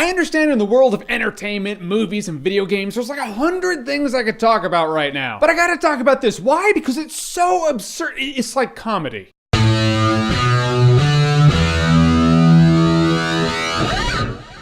I understand in the world of entertainment, movies, and video games, there's like 100 things I could talk about right now. But I gotta talk about this. Why? Because it's so absurd. It's like comedy.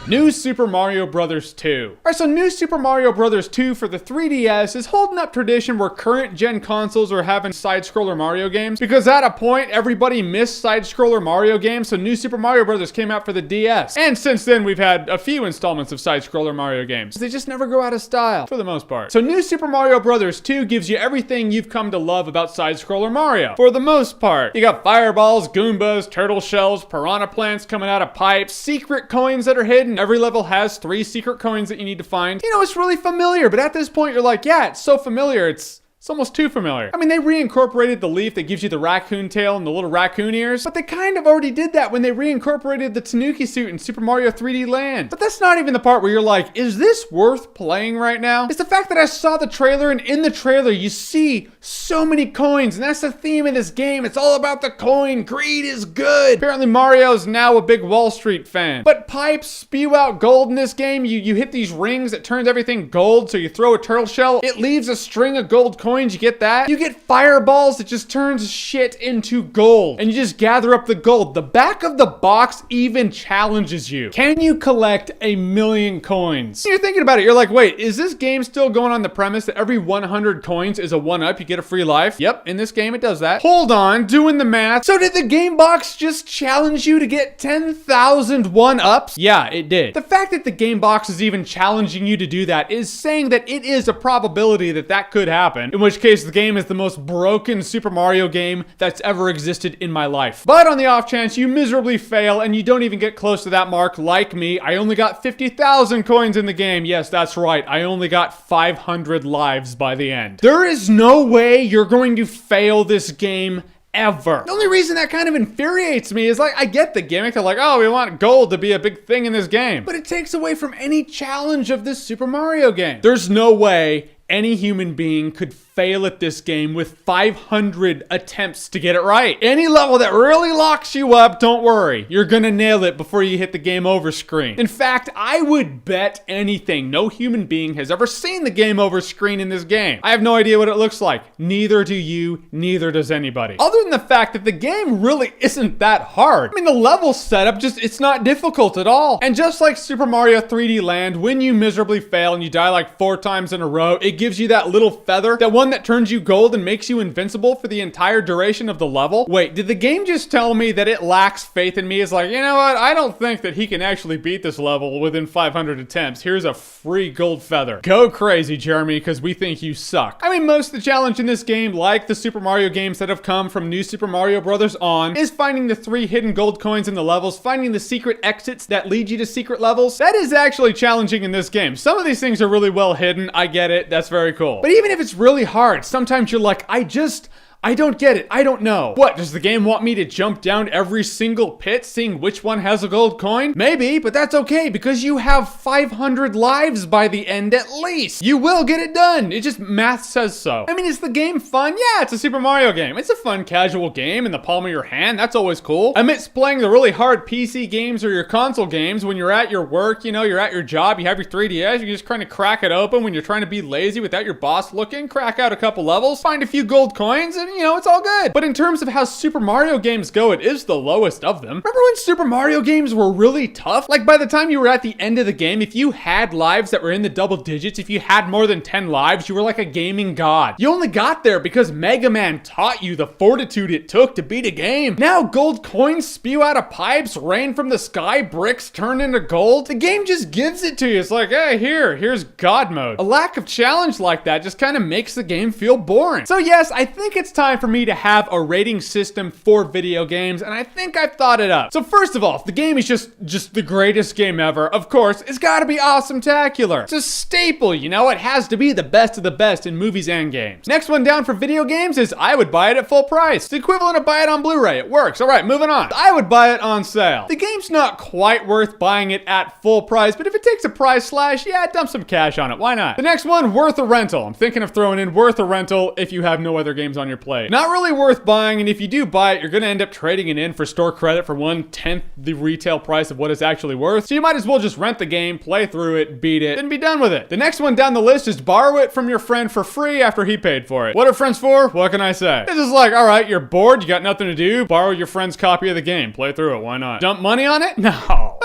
New Super Mario Bros. 2. Alright, so New Super Mario Bros. 2 for the 3DS is holding up tradition where current gen consoles are having side-scroller Mario games, because at a point, everybody missed side-scroller Mario games, so New Super Mario Bros. Came out for the DS. And since then, we've had a few installments of side-scroller Mario games. They just never go out of style, for the most part. So New Super Mario Bros. 2 gives you everything you've come to love about side-scroller Mario, for the most part. You got fireballs, Goombas, turtle shells, piranha plants coming out of pipes, secret coins that are hidden. Every level has 3 secret coins that you need to find. You know, it's really familiar, but at this point you're like, yeah, it's so familiar, it's almost too familiar. I mean, they reincorporated the leaf that gives you the raccoon tail and the little raccoon ears, but they kind of already did that when they reincorporated the Tanuki suit in Super Mario 3D Land. But that's not even the part where you're like, is this worth playing right now? It's the fact that I saw the trailer, and in the trailer you see so many coins, and that's the theme of this game. It's all about the coin. Greed is good. Apparently Mario's now a big Wall Street fan. But pipes spew out gold in this game. You hit these rings that turns everything gold, so you throw a turtle shell, it leaves a string of gold coins. You get that? You get fireballs that just turns shit into gold, and you just gather up the gold. The back of the box even challenges you. Can you collect 1,000,000 coins? And you're thinking about it, you're like, wait, is this game still going on the premise that every 100 coins is a 1-up, you get a free life? Yep, in this game it does that. Hold on, doing the math. So did the game box just challenge you to get 10,000 1-ups? Yeah, it did. The fact that the game box is even challenging you to do that is saying that it is a probability that that could happen, in which case the game is the most broken Super Mario game that's ever existed in my life. But on the off chance you miserably fail and you don't even get close to that mark, like me, I only got 50,000 coins in the game. Yes, that's right. I only got 500 lives by the end. There is no way you're going to fail this game ever. The only reason that kind of infuriates me is, like, I get the gimmick. They're like, oh, we want gold to be a big thing in this game. But it takes away from any challenge of this Super Mario game. There's no way any human being could fail at this game with 500 attempts to get it right. Any level that really locks you up, don't worry. You're gonna nail it before you hit the game over screen. In fact, I would bet anything no human being has ever seen the game over screen in this game. I have no idea what it looks like. Neither do you, neither does anybody. Other than the fact that the game really isn't that hard. I mean, the level setup it's not difficult at all. And just like Super Mario 3D Land, when you miserably fail and you die like 4 times in a row, it gives you that little feather, that one that turns you gold and makes you invincible for the entire duration of the level. Wait, did the game just tell me that it lacks faith in me? It's like, you know what? I don't think that he can actually beat this level within 500 attempts. Here's a free gold feather. Go crazy, Jeremy, because we think you suck. I mean, most of the challenge in this game, like the Super Mario games that have come from New Super Mario Bros. On, is finding the 3 hidden gold coins in the levels, finding the secret exits that lead you to secret levels. That is actually challenging in this game. Some of these things are really well hidden. I get it. That's very cool. But even if it's really hard, sometimes you're like, I don't get it. I don't know. What, does the game want me to jump down every single pit, seeing which one has a gold coin? Maybe, but that's okay, because you have 500 lives by the end at least. You will get it done. It just, math says so. I mean, is the game fun? Yeah, it's a Super Mario game. It's a fun, casual game in the palm of your hand. That's always cool. Amidst playing the really hard PC games or your console games, when you're at your work, you know, you're at your job, you have your 3DS, you just kind of crack it open when you're trying to be lazy without your boss looking, crack out a couple levels, find a few gold coins, and you know, it's all good. But in terms of how Super Mario games go, it is the lowest of them. Remember when Super Mario games were really tough? Like, by the time you were at the end of the game, if you had lives that were in the double digits, if you had more than 10 lives, you were like a gaming god. You only got there because Mega Man taught you the fortitude it took to beat a game. Now gold coins spew out of pipes, rain from the sky, bricks turn into gold. The game just gives it to you. It's like, hey, here's God mode. A lack of challenge like that just kind of makes the game feel boring. So yes, I think it's time for me to have a rating system for video games, and I think I've thought it up. So first of all, if the game is just the greatest game ever, of course, it's gotta be Awesometacular. It's a staple, you know? It has to be the best of the best in movies and games. Next one down for video games is I would buy it at full price. It's the equivalent of buy it on Blu-ray. It works. All right, moving on. I would buy it on sale. The game's not quite worth buying it at full price, but if it takes a price slash, yeah, dump some cash on it. Why not? The next one, worth a rental. I'm thinking of throwing in worth a rental if you have no other games on your plate. plate. Not really worth buying, and if you do buy it, you're gonna end up trading it in for store credit for 1/10 the retail price of what it's actually worth. So you might as well just rent the game, play through it, beat it, and be done with it. The next one down the list is borrow it from your friend for free after he paid for it. What are friends for? What can I say? It's just like, all right, you're bored, you got nothing to do, borrow your friend's copy of the game, play through it, why not? Dump money on it? No.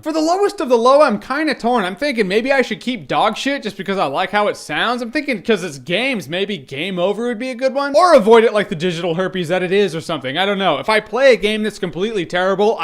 For the lowest of the low, I'm kind of torn. I'm thinking maybe I should keep dog shit just because I like how it sounds. I'm thinking because it's games, maybe Game Over would be a good one. Or avoid it like the digital herpes that it is or something. I don't know. If I play a game that's completely terrible,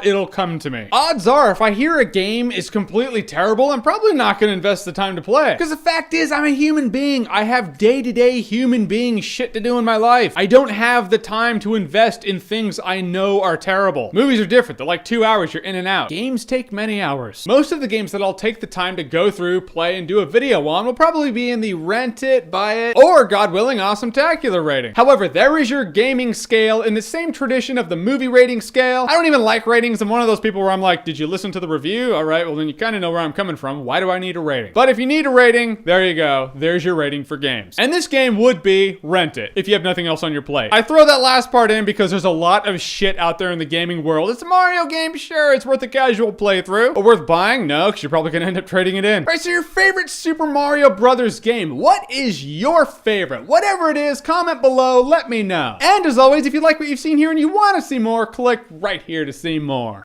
it'll come to me. Odds are, if I hear a game is completely terrible, I'm probably not going to invest the time to play. Because the fact is, I'm a human being. I have day-to-day human being shit to do in my life. I don't have the time to invest in things I know are terrible. Movies are different. They're like 2 hours, you're in and out. Games take many hours. Most of the games that I'll take the time to go through, play, and do a video on will probably be in the rent it, buy it, or God willing, Awesometacular rating. However, there is your gaming scale in the same tradition of the movie rating scale. I don't even like ratings. I'm one of those people where I'm like, did you listen to the review? All right, well then you kind of know where I'm coming from. Why do I need a rating? But if you need a rating, there you go. There's your rating for games. And this game would be rent it if you have nothing else on your plate. I throw that last part in because there's a lot of shit out there in the gaming world. It's a Mario game, sure, it's worth a casual playthrough, but worth buying? No, because you're probably gonna end up trading it in. All right, so your favorite Super Mario Brothers game. What is your favorite? Whatever it is, comment below, let me know. And as always, if you like what you've seen here and you want to see more, click right here to see more.